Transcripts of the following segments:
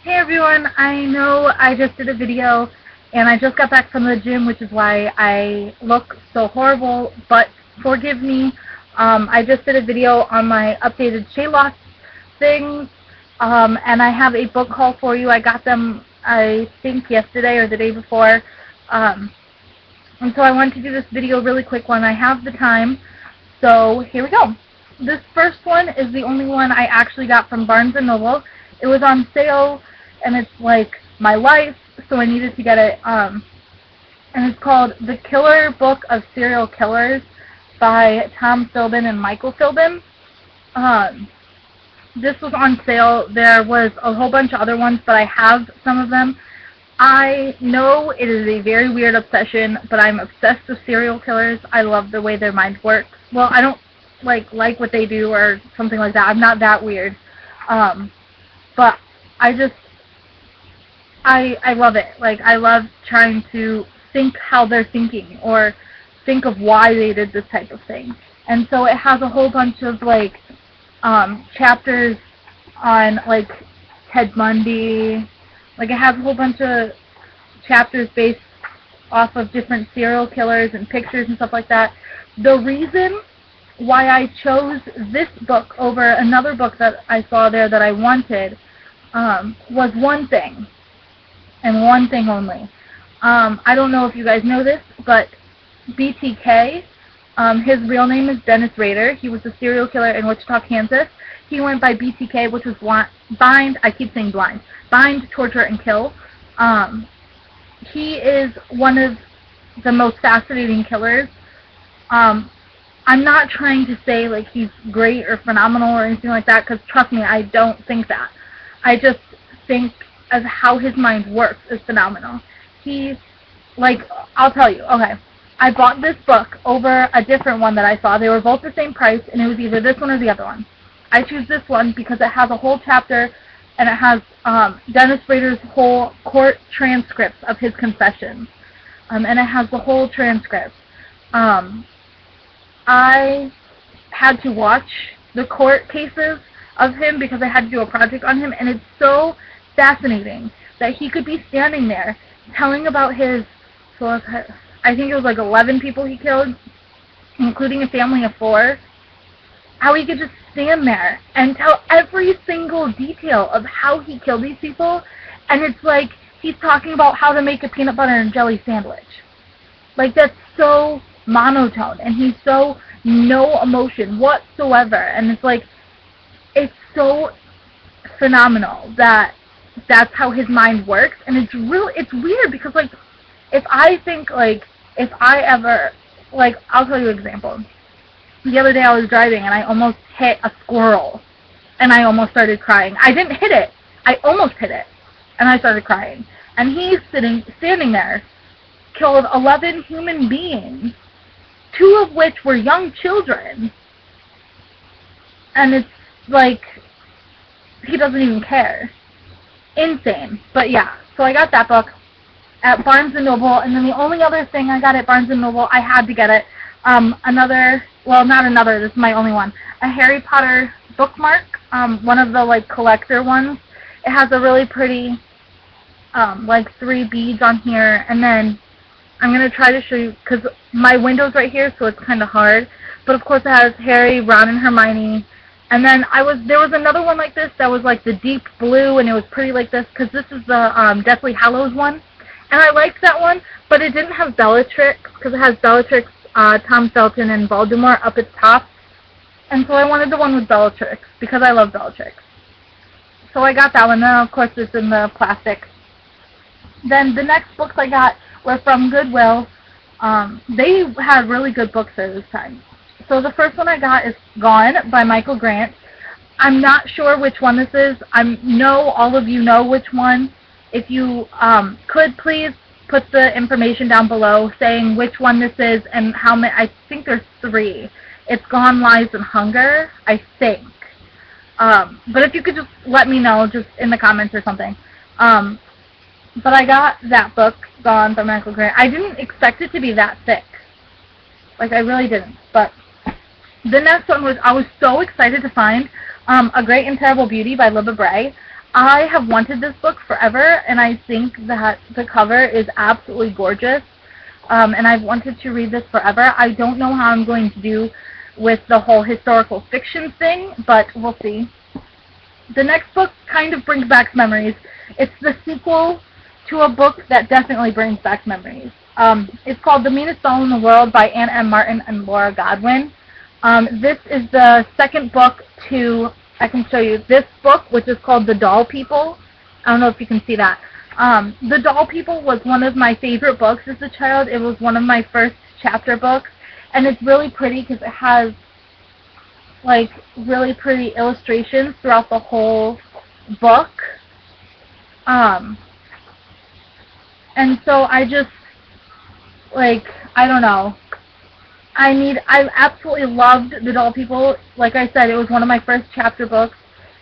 Hey everyone, I know I just did a video and I just got back from the gym, which is why I look so horrible, but forgive me. I just did a video on my updated shea loss things, and I have a book haul for you. I got them, I think, yesterday or the day before, and so I wanted to do this video really quick when I have the time, so here we go. This first one is the only one I actually got from Barnes & Noble. It was on sale, and it's like my life, so I needed to get it. And it's called The Killer Book of Serial Killers by Tom Philbin and Michael Philbin. This was on sale. There was a whole bunch of other ones, but I have some of them. I know it is a very weird obsession, but I'm obsessed with serial killers. I love the way their mind works. Well, I don't like what they do or something like that. I'm not that weird. But I love it. Like, I love trying to think how they're thinking or think of why they did this type of thing. And so it has a whole bunch of, like, chapters on, like, Ted Bundy. Like, it has a whole bunch of chapters based off of different serial killers and pictures and stuff like that. The reason why I chose this book over another book that I saw there that I wanted was one thing, and one thing only. I don't know if you guys know this, but BTK, his real name is Dennis Rader. He was a serial killer in Wichita, Kansas. He went by BTK, which is bind, torture, and kill. He is one of the most fascinating killers. I'm not trying to say, like, he's great or phenomenal or anything like that, because trust me, I don't think that. I just think of how his mind works is phenomenal. He, like, I'll tell you, okay, I bought this book over a different one that I saw. They were both the same price, and it was either this one or the other one. I choose this one because it has a whole chapter, and it has Dennis Rader's whole court transcripts of his confessions, and it has the whole transcript. I had to watch the court cases of him because I had to do a project on him, and it's so fascinating that he could be standing there telling about his, so I think it was like 11 people he killed, including a family of 4, how he could just stand there and tell every single detail of how he killed these people, and it's like he's talking about how to make a peanut butter and jelly sandwich. Like, that's so monotone, and he's so no emotion whatsoever, and it's like, it's so phenomenal that that's how his mind works, and it's weird because, like, if I ever, like, I'll tell you an example. The other day I was driving and I almost hit a squirrel, and I almost started crying. I didn't hit it. I almost hit it, and I started crying. And he's standing there, killed 11 human beings, 2 of which were young children, and it's like, he doesn't even care. Insane. But yeah, so I got that book at Barnes & Noble, and then the only other thing I got at Barnes & Noble, I had to get it, this is my only one, a Harry Potter bookmark, one of the, like, collector ones. It has a really pretty, like, 3 beads on here, and then I'm going to try to show you, because my window's right here, so it's kind of hard, but of course it has Harry, Ron, and Hermione. And then there was another one like this that was like the deep blue, and it was pretty like this, because this is the Deathly Hallows one. And I liked that one, but it didn't have Bellatrix, because it has Bellatrix, Tom Felton, and Voldemort up its top. And so I wanted the one with Bellatrix, because I love Bellatrix. So I got that one. Then, of course, it's in the plastic. Then the next books I got were from Goodwill. They had really good books there this time. So the first one I got is Gone by Michael Grant. I'm not sure which one this is. I know all of you know which one. If you could please put the information down below saying which one this is and how many. I think there's 3. It's Gone, Lies, and Hunger, I think. But if you could just let me know just in the comments or something. But I got that book, Gone by Michael Grant. I didn't expect it to be that thick. Like, I really didn't. But the next one was, I was so excited to find A Great and Terrible Beauty by Libba Bray. I have wanted this book forever, and I think that the cover is absolutely gorgeous, and I've wanted to read this forever. I don't know how I'm going to do with the whole historical fiction thing, but we'll see. The next book kind of brings back memories. It's the sequel to a book that definitely brings back memories. It's called The Meanest Soul in the World by Anne M. Martin and Laura Godwin. This is the second book to, I can show you, this book, which is called The Doll People. I don't know if you can see that. The Doll People was one of my favorite books as a child. It was one of my first chapter books, and it's really pretty because it has like really pretty illustrations throughout the whole book. And so I just, like, I don't know. I absolutely loved The Doll People. Like I said, it was one of my first chapter books,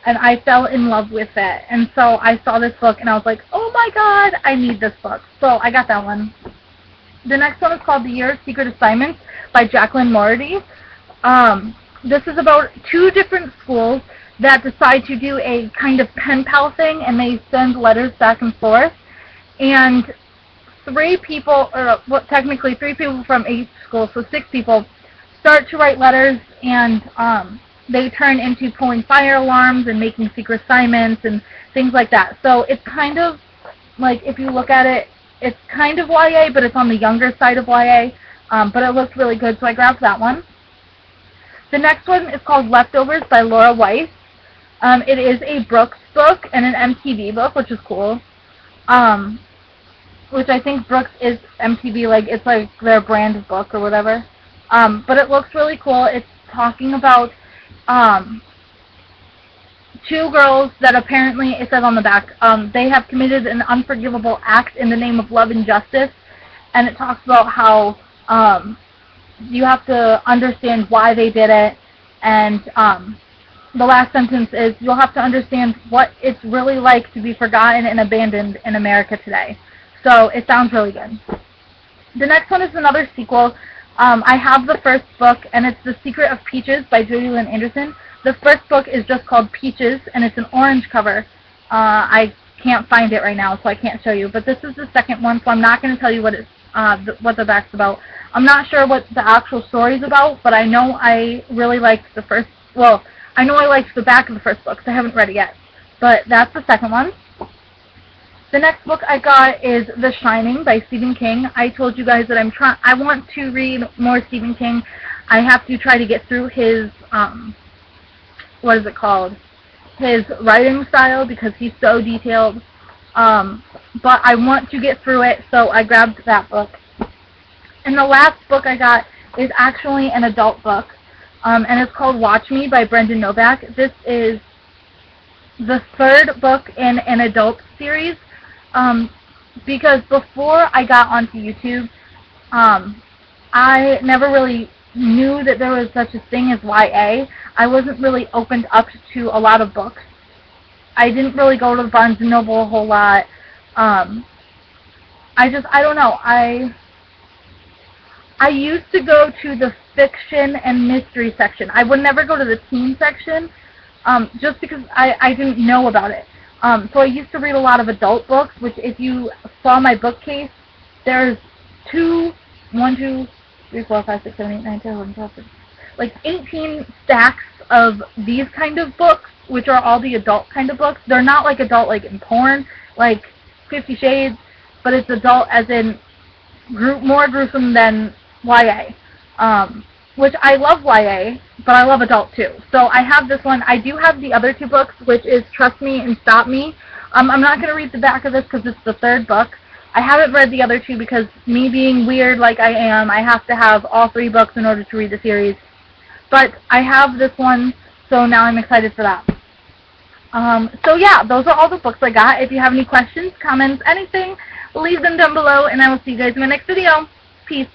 and I fell in love with it. And so I saw this book, and I was like, oh my god, I need this book. So I got that one. The next one is called The Year of Secret Assignments by Jacqueline Morady. This is about two different schools that decide to do a kind of pen pal thing, and they send letters back and forth. And three people from each school, so 6 people, start to write letters, and they turn into pulling fire alarms and making secret assignments and things like that. So it's kind of, like, if you look at it, it's kind of YA, but it's on the younger side of YA, but it looks really good, so I grabbed that one. The next one is called Leftovers by Laura Weiss. It is a Brooks book and an MTV book, which is cool. Which I think Brooks is MTV, like, it's like their brand of book or whatever. But it looks really cool. It's talking about 2 girls that apparently, it says on the back, they have committed an unforgivable act in the name of love and justice. And it talks about how you have to understand why they did it, and the last sentence is, you'll have to understand what it's really like to be forgotten and abandoned in America today. So it sounds really good. The next one is another sequel. I have the first book, and it's The Secret of Peaches by Judy Lynn Anderson. The first book is just called Peaches, and it's an orange cover. I can't find it right now, so I can't show you. But this is the second one, so I'm not going to tell you what the back's about. I'm not sure what the actual story's about, but I know I really liked the first, well, I know I liked the back of the first book, so I haven't read it yet. But that's the second one. The next book I got is The Shining by Stephen King. I told you guys that I want to read more Stephen King. I have to try to get through his, what is it called? His writing style, because he's so detailed. But I want to get through it, so I grabbed that book. And the last book I got is actually an adult book, and it's called Watch Me by Brendan Novak. This is the third book in an adult series, because before I got onto YouTube, I never really knew that there was such a thing as YA. I wasn't really opened up to a lot of books. I didn't really go to Barnes & Noble a whole lot. I don't know. I used to go to the fiction and mystery section. I would never go to the teen section, just because I didn't know about it. So I used to read a lot of adult books, which if you saw my bookcase, there's 18 stacks of these kind of books, which are all the adult kind of books. They're not like adult like in porn, like 50 Shades, but it's adult as in more gruesome than YA, which I love YA, but I love adult too. So I have this one. I do have the other 2 books, which is Trust Me and Stop Me. I'm not going to read the back of this because it's the third book. I haven't read the other 2 because me being weird like I am, I have to have all 3 books in order to read the series. But I have this one, so now I'm excited for that. So yeah, those are all the books I got. If you have any questions, comments, anything, leave them down below, and I will see you guys in my next video. Peace.